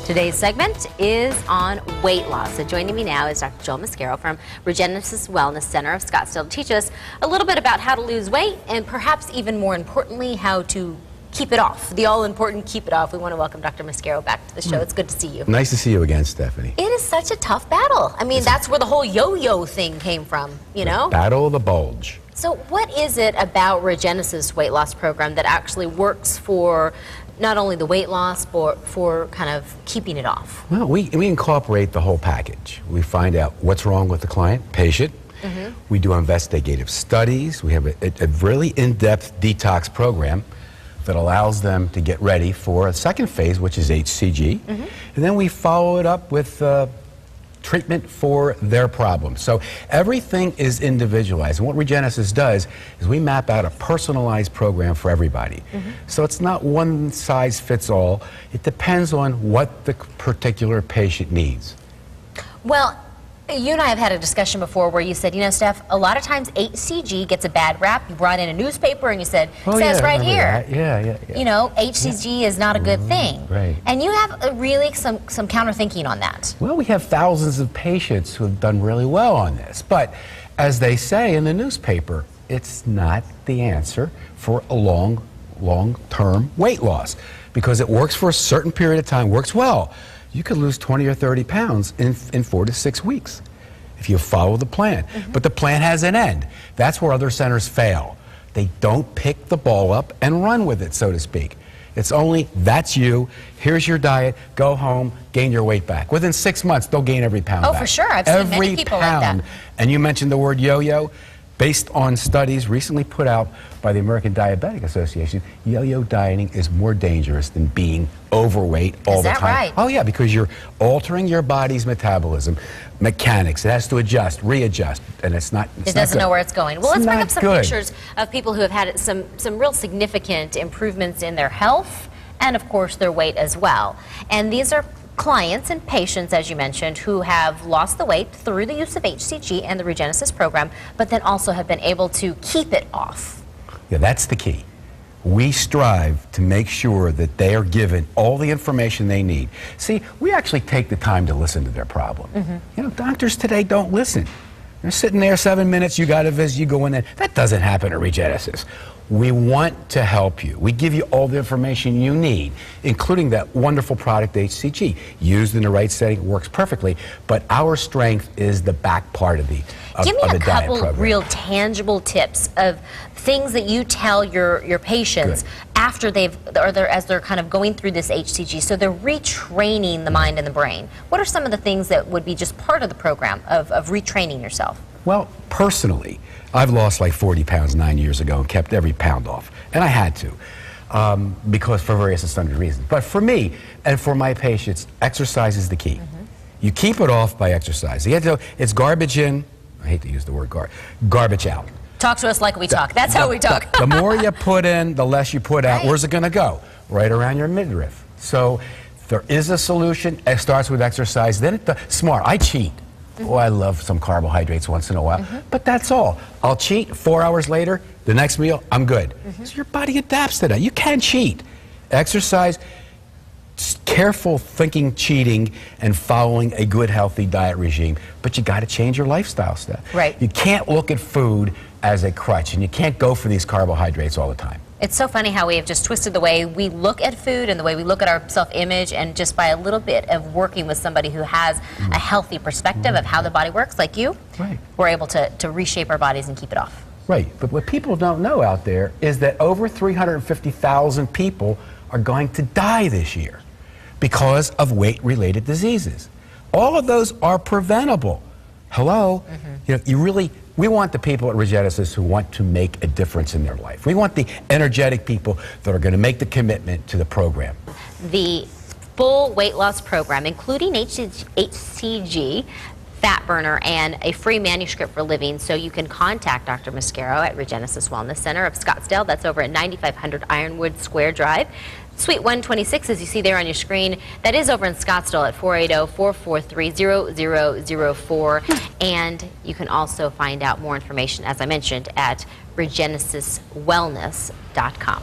Today's segment is on weight loss. So joining me now is Dr. Joel Mascaro from Regenesis Wellness Center of Scottsdale to teach us a little bit about how to lose weight and perhaps even more importantly, how to keep it off. The all-important keep it off. We want to welcome Dr. Mascaro back to the show. It's good to see you. Nice to see you again, Stephanie. It is such a tough battle. I mean, that's where the whole yo-yo thing came from, you know? Battle of the bulge. So what is it about Regenesis weight loss program that actually works for not only the weight loss, but for kind of keeping it off? Well, we incorporate the whole package. We find out what's wrong with the client, patient. We do investigative studies. We have a really in-depth detox program that allows them to get ready for a second phase, which is HCG. And then we follow it up with treatment for their problem. So everything is individualized. And what Regenesis does is we map out a personalized program for everybody. So it's not one size fits all. It depends on what the particular patient needs. Well, you and I have had a discussion before where you said, you know, Steph, a lot of times HCG gets a bad rap. You brought in a newspaper and you said, says right here. Yeah. You know, HCG is not a good thing. Right. And you have really some counter thinking on that. Well, we have thousands of patients who have done really well on this. But as they say in the newspaper, it's not the answer for a long-term weight loss because it works for a certain period of time, works well. You could lose 20 or 30 pounds in 4 to 6 weeks if you follow the plan. But the plan has an end. That's where other centers fail. They don't pick the ball up and run with it, so to speak. It's only, that's you, here's your diet, go home, gain your weight back. Within 6 months, they'll gain every pound back. Oh, for sure. I've seen many people like that. And you mentioned the word yo-yo. Based on studies recently put out by the American Diabetic Association, yo-yo dieting is more dangerous than being overweight all the time. Is that right? Oh yeah, because you're altering your body's metabolism, mechanics. It has to adjust, readjust, and it's not. It doesn't know where it's going. Well, let's bring up some good pictures of people who have had some real significant improvements in their health and, of course, their weight as well. And these are clients and patients, as you mentioned, who have lost the weight through the use of HCG and the Regenesis program, but then also have been able to keep it off. Yeah, that's the key. We strive to make sure that they are given all the information they need. See, we actually take the time to listen to their problem. You know, doctors today don't listen. They're sitting there 7 minutes, you got a visit, you go in there. That doesn't happen at Regenesis. We want to help you. We give you all the information you need, including that wonderful product HCG. Used in the right setting, it works perfectly, but our strength is the back part of the Give me a couple program. Real tangible tips of things that you tell your patients after as they're kind of going through this HCG, so they're retraining the mind and the brain. What are some of the things that would be just part of the program of retraining yourself? Well, personally, I've lost like 40 pounds 9 years ago and kept every pound off. And I had to, because for various and sundry reasons. But for me and for my patients, exercise is the key. You keep it off by exercise. You have to, it's garbage in, I hate to use the word garbage out. Talk to us like we talk. That's how we talk. The more you put in, the less you put out. Where's it going to go? Right around your midriff. So there is a solution. It starts with exercise. Then smart. I cheat. Oh, I love some carbohydrates once in a while, but that's all. I'll cheat. 4 hours later, the next meal, I'm good. So your body adapts to that. You can cheat. Exercise, careful thinking, cheating, and following a good, healthy diet regime. But you got to change your lifestyle stuff. Right. You can't look at food as a crutch, and you can't go for these carbohydrates all the time. It's so funny how we have just twisted the way we look at food and the way we look at our self-image, and just by a little bit of working with somebody who has a healthy perspective of how the body works, like you, we're able to reshape our bodies and keep it off. Right, but what people don't know out there is that over 350,000 people are going to die this year because of weight-related diseases. All of those are preventable. Hello? You know, we want the people at Regenesis who want to make a difference in their life. We want the energetic people that are going to make the commitment to the program. The full weight loss program, including HCG, fat burner, and a free manuscript for living, so you can contact Dr. Mascaro at Regenesis Wellness Center of Scottsdale. That's over at 9500 Ironwood Square Drive. Suite 126, as you see there on your screen, that is over in Scottsdale at 480-443-0004. And you can also find out more information, as I mentioned, at regenesiswellness.com.